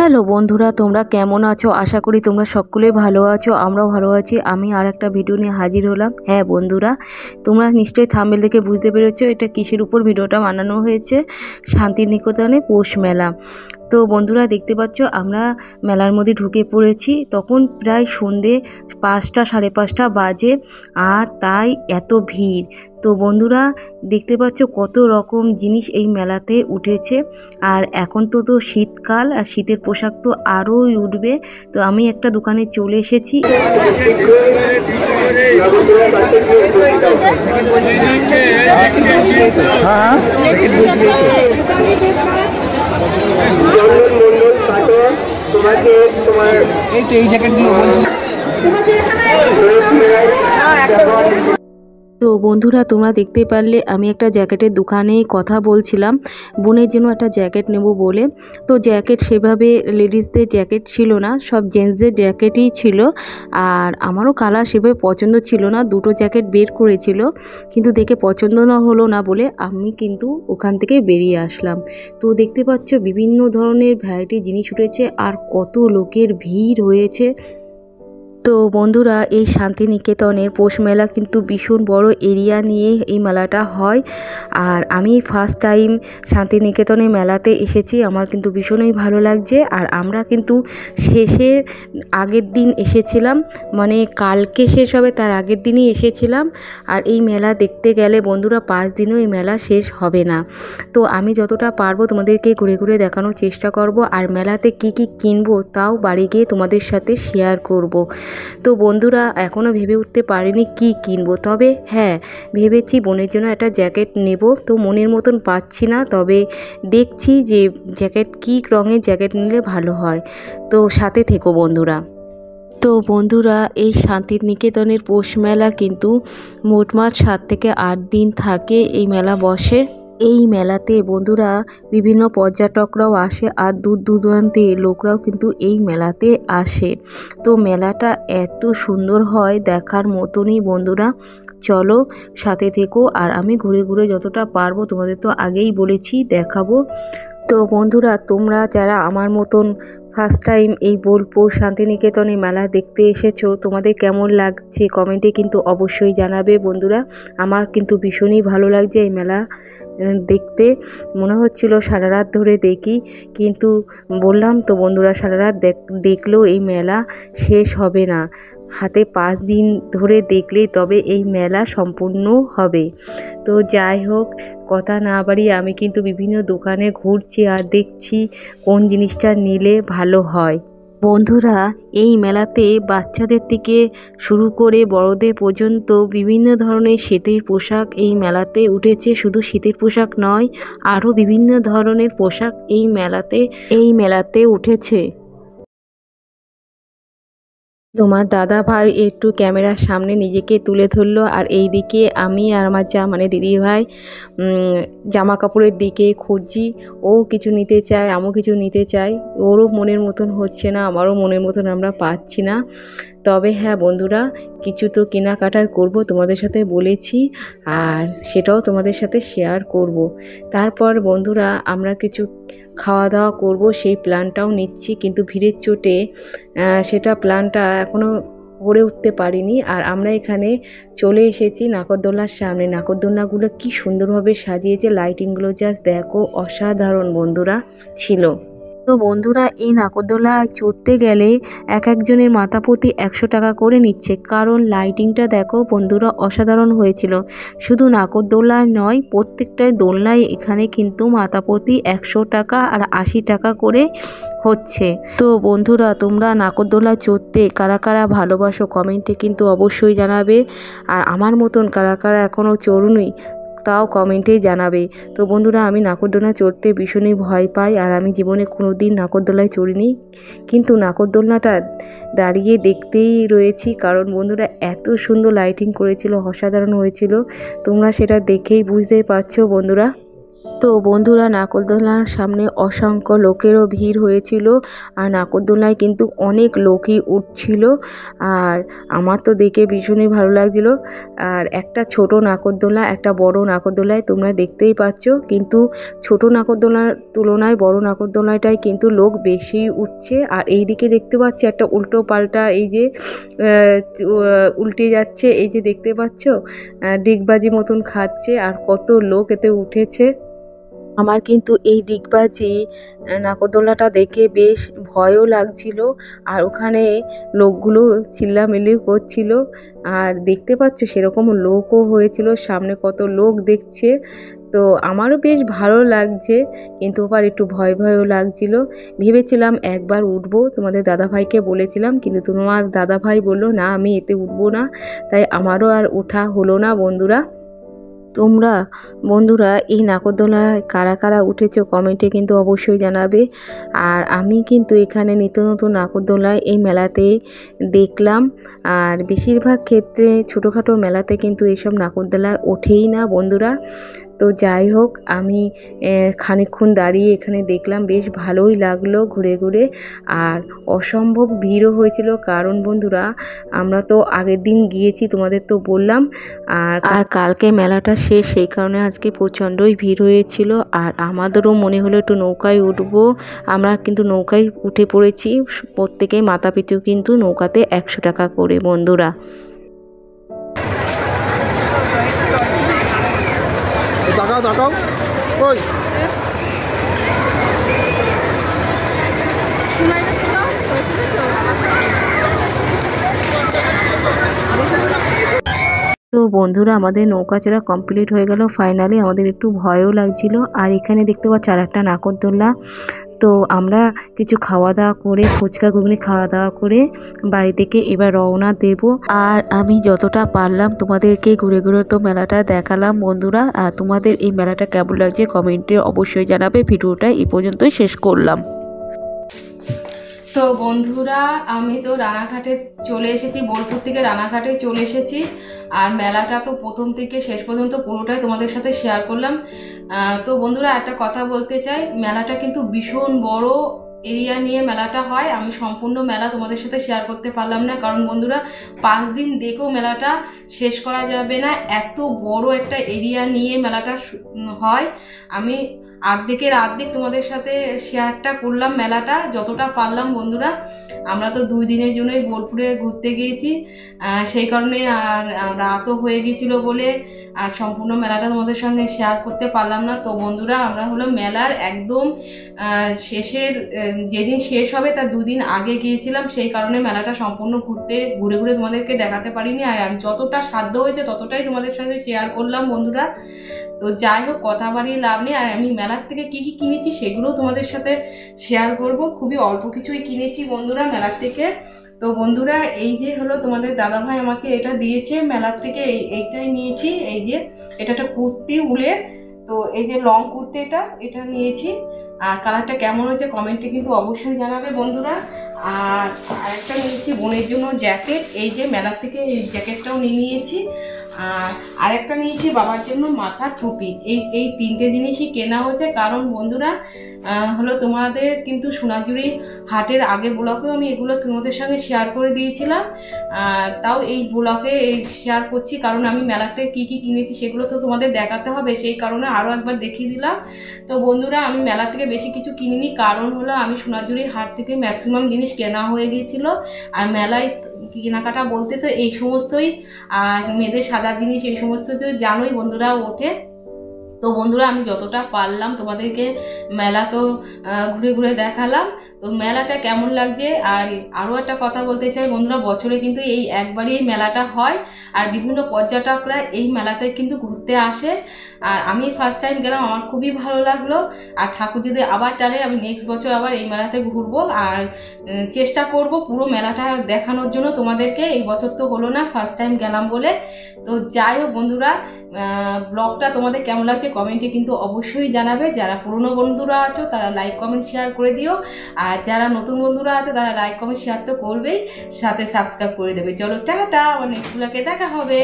Hello বন্ধুরা, তোমরা কেমন আছো? আশা করি তোমরা সকলেই ভালো আছো। আমরাও ভালো আছি। আমি আর একটা ভিডিও নিয়ে হাজির হলাম। হ্যাঁ বন্ধুরা, তোমরা নিশ্চয়ই থাম্বনেল দেখে বুঝতে পেরেছো এটা কিসের উপর ভিডিওটা বানানো হয়েছে। শান্তিনিকেতনে পৌষ মেলা। তো বন্ধুরা দেখতে পাচ্ছ আমরা মেলার মধ্যে ঢুকে পড়েছি। তখন প্রায় সন্ধে 5টা সাড়ে 5টা বাজে, আর তাই এত ভিড়। তো বন্ধুরা দেখতে পাচ্ছ কত রকম জিনিস এই মেলাতে উঠেছে। আর এখন তো শীতকাল, আর শীতের পোশাক তো আরোই উঠবে। তো আমি একটা দোকানে চলে এসেছি। তো বন্ধুরা তোমরা দেখতে পারলে আমি একটা জ্যাকেটের দোকানে কথা বলছিলাম, বোনের জন্য একটা জ্যাকেট নেব বলে। তো জ্যাকেট সেভাবে লেডিসদের জ্যাকেট ছিল না, সব জেন্টসদের জ্যাকেটই ছিল। আর আমারও কালার সেভাবে পছন্দ ছিল না, দুটো জ্যাকেট বের করেছিল কিন্তু দেখে পছন্দ না হলো না বলে আমি কিন্তু ওখান থেকে বেরিয়ে আসলাম। তো দেখতে পাচ্ছ বিভিন্ন ধরনের ভ্যারাইটি জিনিস উঠেছে আর কত লোকের ভিড় হয়েছে। তো বন্ধুরা এই শান্তিনিকেতনের পৌষ মেলা কিন্তু ভীষণ বড় এরিয়া নিয়ে এই মেলাটা হয়। আর আমি ফার্স্ট টাইম শান্তিনিকেতনের মেলাতে এসেছি, আমার কিন্তু ভীষণই ভালো লাগছে। আর আমরা কিন্তু শেষের আগের দিন এসেছিলাম, মানে কালকে শেষ হবে তার আগের দিনই এসেছিলাম। আর এই মেলা দেখতে গেলে বন্ধুরা 5 দিনও এই মেলা শেষ হবে না। তো আমি যতটা পারবো তোমাদেরকে ঘুরে ঘুরে দেখানোর চেষ্টা করব, আর মেলাতে কি কি কিনবো তাও বাড়ি গিয়ে তোমাদের সাথে শেয়ার করব। তো বন্ধুরা এখনও ভেবে উঠতে পারিনি কি কিনবো, তবে হ্যাঁ ভেবেছি বোনের জন্য একটা জ্যাকেট নেব। তো মনের মতন পাচ্ছি না, তবে দেখছি যে জ্যাকেট কী রঙের জ্যাকেট নিলে ভালো হয়। তো সাথে থেকো বন্ধুরা। তো বন্ধুরা এই শান্তিনিকেতনের পৌষ মেলা কিন্তু মোটমাট 7 থেকে 8 দিন থাকে এই মেলা বসে। এই মেলাতে বন্ধুরা বিভিন্ন পর্যটকরাও আসে, আর দূর দূরান্তে লোকরাও কিন্তু এই মেলাতে আসে। তো মেলাটা এত সুন্দর হয় দেখার মতনই। বন্ধুরা চলো সাথে থেকো, আর আমি ঘুরে ঘুরে যতটা পারবো তোমাদের তো আগেই বলেছি দেখাবো। তো বন্ধুরা তোমরা যারা আমার মতন ফার্স্ট টাইম এই বোলপুর শান্তিনিকেতনে মেলা দেখতে এসেছো, তোমাদের কেমন লাগছে কমেন্টে কিন্তু অবশ্যই জানাবে বন্ধুরা। আমার কিন্তু ভীষণই ভালো লাগছে এই মেলা দেখতে। মনে হচ্ছিল সারা রাত ধরে দেখি, কিন্তু বললাম তো বন্ধুরা সারা রাত দেখলেও এই মেলা শেষ হবে না। হাতে 5 দিন ধরে দেখলেই তবে এই মেলা সম্পূর্ণ হবে। তো যাই হোক কথা না বাড়িয়ে আমি কিন্তু বিভিন্ন দোকানে ঘুরছি আর দেখছি কোন জিনিসটা নিলে ভালো হয়। বন্ধুরা এই মেলাতে বাচ্চাদের থেকে শুরু করে বড়দের পর্যন্ত বিভিন্ন ধরনের শীতের পোশাক এই মেলাতে উঠেছে। শুধু শীতের পোশাক নয়, আরও বিভিন্ন ধরনের পোশাক এই মেলাতে উঠেছে। তোমার দাদা ভাই একটু ক্যামেরার সামনে নিজেকে তুলে ধরলো, আর এই দিকে আমি আর আমার মানে দিদি ভাই জামা কাপড়ের দিকে খুঁজছি। ও কিছু নিতে চায়, আমিও কিছু নিতে চাই। ওরও মনের মতন হচ্ছে না, আমারও মনের মতন আমরা পাচ্ছি না। তবে হ্যাঁ বন্ধুরা কিছু তো কেনাকাটা করব তোমাদের সাথে বলেছি, আর সেটাও তোমাদের সাথে শেয়ার করব। তারপর বন্ধুরা আমরা কিছু খাওয়া দাওয়া করব, সেই প্ল্যানটাও নিচ্ছি, কিন্তু ভিড়ের চোটে সেটা প্ল্যানটা এখনও করে উঠতে পারিনি। আর আমরা এখানে চলে এসেছি নাগরদোলার সামনে। নাগরদোলনাগুলো কি সুন্দরভাবে সাজিয়েছে, লাইটিংগুলো জাস্ট দেখো অসাধারণ বন্ধুরা ছিল। তো বন্ধুরা এই নাগরদোলায় চড়তে গেলে একজনের মাথা প্রতি 100 টাকা করে নিচ্ছে, কারণ লাইটিংটা দেখো বন্ধুরা অসাধারণ হয়েছিল। শুধু নাগরদোলায় নয়, প্রত্যেকটা দোলনায় এখানে কিন্তু মাথা প্রতি 100 টাকা আর 80 টাকা করে হচ্ছে। তো বন্ধুরা তোমরা নাগরদোলায় চড়তে কারা কারা ভালোবাসো কমেন্টে কিন্তু অবশ্যই জানাবে। আর আমার মতন কারা কারা এখনও চড়ুনি তাও কমেন্টেই জানাবে। তো বন্ধুরা আমি নাগরদোলনা চড়তে ভীষণই ভয় পাই, আর আমি জীবনে কোনো দিন নাগরদোলায় চড়িনি, কিন্তু নাগরদোলনাটা দাঁড়িয়ে দেখতেই রয়েছি, কারণ বন্ধুরা এত সুন্দর লাইটিং করেছিল, অসাধারণ হয়েছিল। তোমরা সেটা দেখেই বুঝতেই পারছো বন্ধুরা। তো বন্ধুরা, নাগরদোলনার সামনে অসংখ্য লোকেরও ভিড় হয়েছিল, আর নাগরদোলনায় কিন্তু অনেক লোকই উঠছিল। আর আমার তো দেখে ভীষণই ভালো লাগছিল। আর একটা ছোট নাগরদোলনা, একটা বড় নাগরদোলনায় তোমরা দেখতেই পাচ্ছ, কিন্তু ছোট নাগরদোলনার তুলনায় বড় নাগরদোলনাটায় কিন্তু লোক বেশি উঠছে। আর এই দিকে দেখতে পাচ্ছি একটা উল্টো পাল্টা, এই যে উল্টে যাচ্ছে, এই যে দেখতে পাচ্ছ ডিগবাজি মতন খাচ্ছে, আর কত লোক এতে উঠেছে। আমার কিন্তু এই ডিগবাজি নাগরদোলনাটা দেখে বেশ ভয়ও লাগছিল, আর ওখানে লোকগুলো চিল্লামিল্লি করছিল। আর দেখতে পাচ্ছ সেরকম লোকও হয়েছিল, সামনে কত লোক দেখছে। তো আমারও বেশ ভালো লাগছে, কিন্তু আবার একটু ভয় ভয়ও লাগছিল। ভেবেছিলাম একবার উঠবো, তোমাদের দাদাভাইকে বলেছিলাম, কিন্তু তোমার দাদাভাই বললো না আমি এতে উঠবো না, তাই আমারও আর ওঠা হলো না। তোমরা বন্ধুরা এই নাগরদোলনায় কারা কারা উঠেছো কমেন্টে কিন্তু অবশ্যই জানাবে। আর আমি কিন্তু এখানে নিত্য নতুন নাগরদোলনায় এই মেলাতে দেখলাম, আর বেশিরভাগ ক্ষেত্রে ছোটোখাটো মেলাতে কিন্তু এইসব নাগরদোলনা ওঠেই না বন্ধুরা। তো যাই হোক, আমি খানিকক্ষণ দাঁড়িয়ে এখানে দেখলাম, বেশ ভালোই লাগলো ঘুরে ঘুরে। আর অসম্ভব ভিড়ও হয়েছিল, কারণ বন্ধুরা আমরা তো আগের দিন গিয়েছি, তোমাদের তো বললাম। আর কালকে মেলাটা শেষ, সেই কারণে আজকে প্রচণ্ডই ভিড় হয়েছিল। আর আমাদেরও মনে হলো একটু নৌকায় উঠবো, আমরা কিন্তু নৌকায় উঠে পড়েছি। প্রত্যেকেই মাথা পিছু কিন্তু নৌকাতে 100 টাকা করে বন্ধুরা। তাকাও ওই তো বন্ধুরা, আমাদের নৌকা চড়া কমপ্লিট হয়ে গেল ফাইনালি। আমাদের একটু ভয়ও লাগছিল। আর এখানে দেখতে পাচ্ছি আর একটা নাগরদোলনা। তো আমরা কিছু খাওয়া দাওয়া করে, ফুচকা ঘুগনি খাওয়া দাওয়া করে বাড়ি থেকে এবার রওনা দেব। আর আমি যতটা পারলাম তোমাদেরকে ঘুরে ঘুরে তো মেলাটা দেখালাম বন্ধুরা। আর তোমাদের এই মেলাটা কেমন লাগছে কমেন্টে অবশ্যই জানাবে। ভিডিওটা এই পর্যন্তই শেষ করলাম। তো বন্ধুরা, আমি তো রানাঘাটে চলে এসেছি, বোলপুর থেকে রানাঘাটে চলে এসেছি। আর মেলাটা তো প্রথম থেকে শেষ পর্যন্ত পুরোটাই তোমাদের সাথে শেয়ার করলাম। তো বন্ধুরা, একটা কথা বলতে চাই, মেলাটা কিন্তু ভীষণ বড় এরিয়া নিয়ে মেলাটা হয়। আমি সম্পূর্ণ মেলা তোমাদের সাথে শেয়ার করতে পারলাম না, কারণ বন্ধুরা 5 দিন দেখেও মেলাটা শেষ করা যাবে না, এত বড় একটা এরিয়া নিয়ে মেলাটা হয়। আমি আর্ধেক তোমাদের সাথে শেয়ারটা করলাম মেলাটা যতটা পারলাম বন্ধুরা। আমরা তো 2 দিনের জন্যই বোলপুরে ঘুরতে গিয়েছি, সেই কারণে আর রাতও হয়ে গিয়েছিল বলে আর সম্পূর্ণ মেলাটা তোমাদের সঙ্গে শেয়ার করতে পারলাম না। তো বন্ধুরা, আমরা হলো মেলার একদম শেষের যেদিন শেষ হবে তার 2 দিন আগে গিয়েছিলাম, সেই কারণে মেলাটা সম্পূর্ণ ঘুরে ঘুরে তোমাদেরকে দেখাতে পারিনি। আর যতটা সাধ্য হয়েছে ততটাই তোমাদের সঙ্গে শেয়ার করলাম বন্ধুরা। তো যাই হোক, কথা বাড়িয়ে লাভ নেই। আর আমি মেলার থেকে কি কি কিনেছি সেগুলো তোমাদের সাথে শেয়ার করব। খুবই অল্প কিছুই কিনেছি বন্ধুরা মেলার থেকে। তো বন্ধুরা, এই যে হলো তোমাদের দাদাভাই আমাকে এটা দিয়েছে মেলার থেকে, এইটাই নিয়েছি। এই যে এটা একটা কুর্তি উলের, তো এই যে লং কুর্তি এটা নিয়েছি। আর কালারটা কেমন হয়েছে কমেন্টে কিন্তু অবশ্যই জানাবে বন্ধুরা। আর আরেকটা নিয়েছি বোনের জন্য জ্যাকেট, এই যে মেলার থেকে এই জ্যাকেটটাও নিয়েছি। আর আরেকটা নিয়েছি বাবার জন্য মাথার টুপি। এই 3টে জিনিসই কেনা হয়েছে, কারণ বন্ধুরা হলো তোমাদের কিন্তু সোনাঝুরি হাটের আগের ব্লকেও আমি এগুলো তোমাদের সঙ্গে শেয়ার করে দিয়েছিলাম। তাও এই ব্লকে শেয়ার করছি, কারণ আমি মেলাতে কি কি কিনেছি সেগুলো তো তোমাদের দেখাতে হবে, সেই কারণে আরও একবার দেখিয়ে দিলাম। তো বন্ধুরা, আমি মেলা থেকে বেশি কিছু কিনিনি, কারণ হলো আমি সোনাঝুরি হাট থেকে ম্যাক্সিমাম জিনিস কেনা হয়ে গিয়েছিল। আর মেলায় কেনাকাটা বলতে তো এই সমস্তই, আর মেয়েদের সাদা জিনিস এই সমস্ত তো জানোই বন্ধুরা ওঠে। তো বন্ধুরা, আমি যতটা পারলাম তোমাদেরকে মেলা তো ঘুরে ঘুরে দেখালাম। তো মেলাটা কেমন লাগছে। আর আরও একটা কথা বলতে চাই বন্ধুরা, বছরে কিন্তু এই একবারই এই মেলাটা হয়, আর বিভিন্ন পর্যটকরা এই মেলাতে কিন্তু ঘুরতে আসে। আর আমি ফার্স্ট টাইম গেলাম, আমার খুবই ভালো লাগলো। আর ঠাকুর যদি আবার টানে আমি নেক্সট বছর আবার এই মেলাতে ঘুরবো, আর চেষ্টা করব পুরো মেলাটা দেখানোর জন্য তোমাদেরকে। এই বছর তো হলো না, ফার্স্ট টাইম গেলাম বলে। তো যাই হোক বন্ধুরা, ব্লগটা তোমাদের কেমন লাগছে কমেন্টে কিন্তু অবশ্যই জানাবে। যারা পুরনো বন্ধুরা আছো তারা লাইক কমেন্ট শেয়ার করে দিও, আর যারা নতুন বন্ধুরা আছে তারা লাইক কমেন্ট শেয়ার তো করবেই, সাথে সাবস্ক্রাইব করে দেবে। চলো টাটা, আবার নেক্সট ব্লগে দেখা হবে।